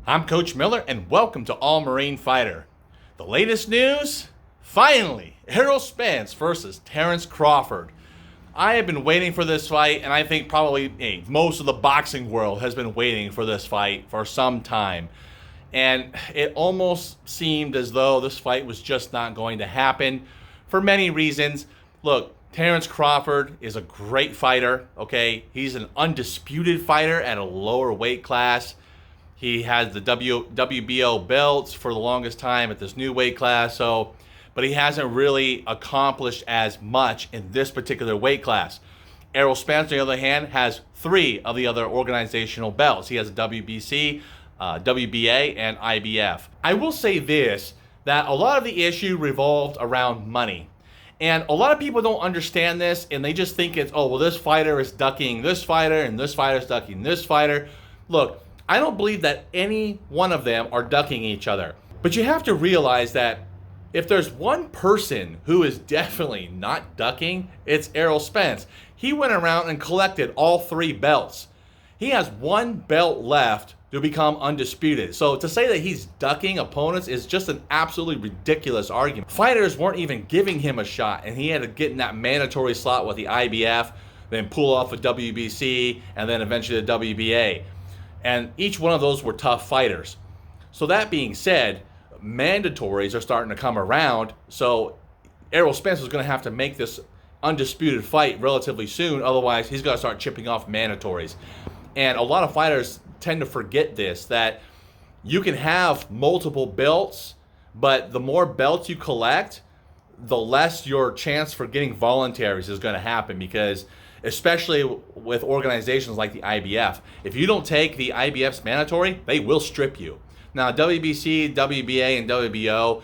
I'm Coach Miller, and welcome to All Marine Fighter. The latest news? Finally, Errol Spence versus Terrance Crawford. I have been waiting for this fight, and I think probably most of the boxing world has been waiting for this fight for some time. And it almost seemed as though this fight was just not going to happen for many reasons. Look, Terrance Crawford is a great fighter, okay? He's an undisputed fighter at a lower weight class. He has the WBO belts for the longest time at this new weight class, but he hasn't really accomplished as much in this particular weight class. Errol Spence, on the other hand, has 3 of the other organizational belts. He has a WBC, WBA, and IBF. I will say this, that a lot of the issue revolved around money. And a lot of people don't understand this, and they just think it's, oh, well, this fighter is ducking this fighter, and this fighter is ducking this fighter. Look, I don't believe that any one of them are ducking each other. But you have to realize that if there's one person who is definitely not ducking, it's Errol Spence. He went around and collected all 3 belts. He has 1 belt left to become undisputed. So to say that he's ducking opponents is just an absolutely ridiculous argument. Fighters weren't even giving him a shot, and he had to get in that mandatory slot with the IBF, then pull off a WBC, and then eventually the WBA. And each one of those were tough fighters. So that being said, mandatories are starting to come around. So Errol Spence is going to have to make this undisputed fight relatively soon. Otherwise, he's got to start chipping off mandatories. And a lot of fighters tend to forget this, that you can have multiple belts, but the more belts you collect, the less your chance for getting voluntaries is going to happen, because especially with organizations like the IBF, if you don't take the IBF's mandatory, they will strip you. Now, WBC, WBA, and WBO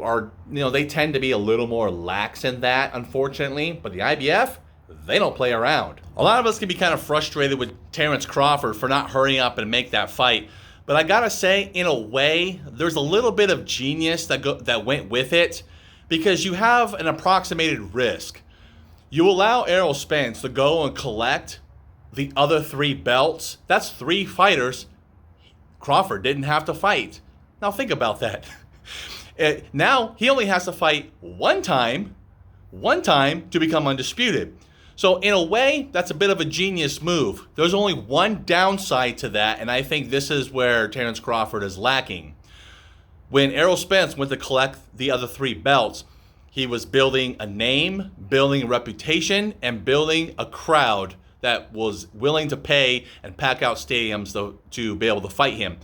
are, they tend to be a little more lax in that, unfortunately, but the IBF, they don't play around. A lot of us can be kind of frustrated with Terrance Crawford for not hurrying up and make that fight. But I gotta say, in a way, there's a little bit of genius that went with it, because you have an approximated risk. You allow Errol Spence to go and collect the other 3 belts. That's 3 fighters Crawford didn't have to fight. Now think about that. Now he only has to fight one time to become undisputed. So in a way, that's a bit of a genius move. There's only one downside to that, and I think this is where Terrance Crawford is lacking. When Errol Spence went to collect the other 3 belts, he was building a name, building a reputation, and building a crowd that was willing to pay and pack out stadiums to be able to fight him.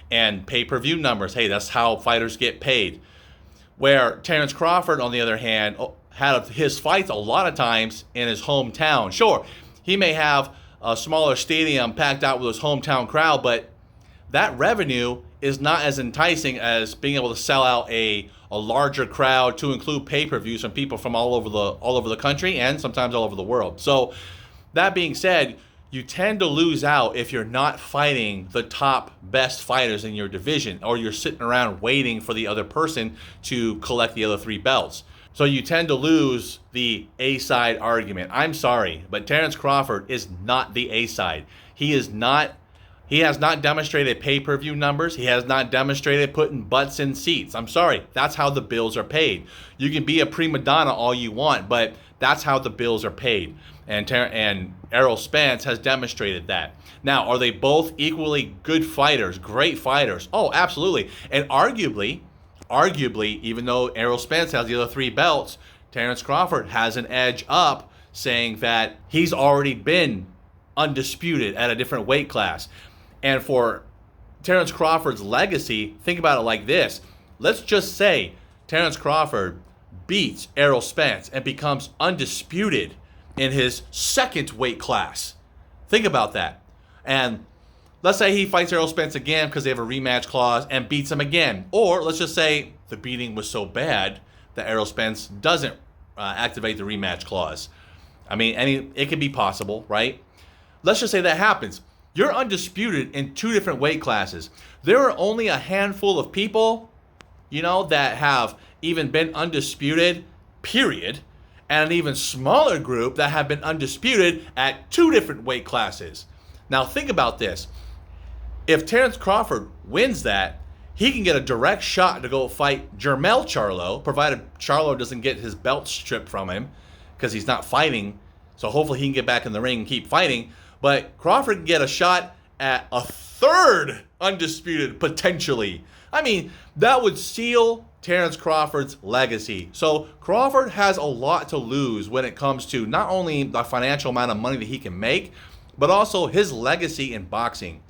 And pay-per-view numbers, hey, that's how fighters get paid. Where Terrance Crawford, on the other hand, had his fights a lot of times in his hometown. Sure, he may have a smaller stadium packed out with his hometown crowd, but that revenue is not as enticing as being able to sell out a larger crowd to include pay-per-views from people from all over the country and sometimes all over the world. So that being said, you tend to lose out if you're not fighting the top best fighters in your division, or you're sitting around waiting for the other person to collect the other 3 belts. So you tend to lose the A-side argument. I'm sorry, but Terrance Crawford is not the A-side. He has not demonstrated pay-per-view numbers. He has not demonstrated putting butts in seats. I'm sorry, that's how the bills are paid. You can be a prima donna all you want, but that's how the bills are paid. And Errol Spence has demonstrated that. Now, are they both equally good fighters, great fighters? Oh, absolutely. And arguably, even though Errol Spence has the other 3 belts, Terrance Crawford has an edge up, saying that he's already been undisputed at a different weight class. And for Terrance Crawford's legacy, think about it like this. Let's just say Terrance Crawford beats Errol Spence and becomes undisputed in his 2nd weight class. Think about that. And let's say he fights Errol Spence again because they have a rematch clause and beats him again. Or let's just say the beating was so bad that Errol Spence doesn't activate the rematch clause. I mean, it could be possible, right? Let's just say that happens. You're undisputed in 2 different weight classes. There are only a handful of people, that have even been undisputed, period, and an even smaller group that have been undisputed at 2 different weight classes. Now think about this. If Terrance Crawford wins that, he can get a direct shot to go fight Jermell Charlo, provided Charlo doesn't get his belt stripped from him because he's not fighting. So hopefully he can get back in the ring and keep fighting. But Crawford can get a shot at a third undisputed, potentially. I mean, that would seal Terrance Crawford's legacy. So Crawford has a lot to lose when it comes to not only the financial amount of money that he can make, but also his legacy in boxing.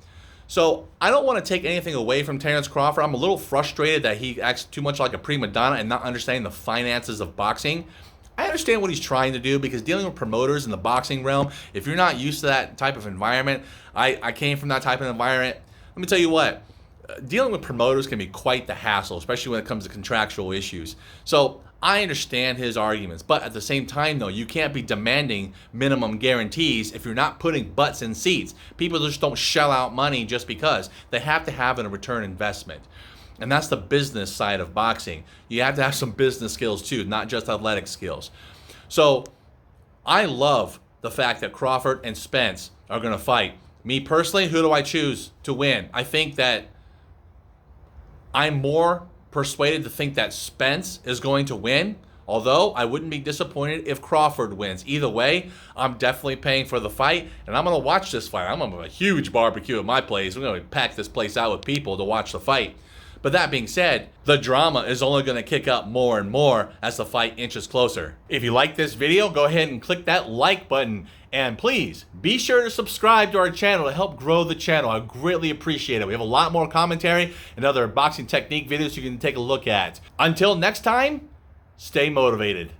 So I don't want to take anything away from Terrance Crawford. I'm a little frustrated that he acts too much like a prima donna and not understanding the finances of boxing. I understand what he's trying to do, because dealing with promoters in the boxing realm, if you're not used to that type of environment, I came from that type of environment. Let me tell you what, dealing with promoters can be quite the hassle, especially when it comes to contractual issues. So I understand his arguments, but at the same time, though, you can't be demanding minimum guarantees if you're not putting butts in seats. People just don't shell out money just because. They have to have a return investment. And that's the business side of boxing. You have to have some business skills too, not just athletic skills. So I love the fact that Crawford and Spence are going to fight. Me personally, who do I choose to win? I think that I'm more persuaded to think that Spence is going to win, although I wouldn't be disappointed if Crawford wins. Either way, I'm definitely paying for the fight, and I'm going to watch this fight. I'm going to have a huge barbecue at my place. We're going to pack this place out with people to watch the fight. But that being said, the drama is only going to kick up more and more as the fight inches closer. If you like this video, go ahead and click that like button. And please, be sure to subscribe to our channel to help grow the channel. I greatly appreciate it. We have a lot more commentary and other boxing technique videos you can take a look at. Until next time, stay motivated.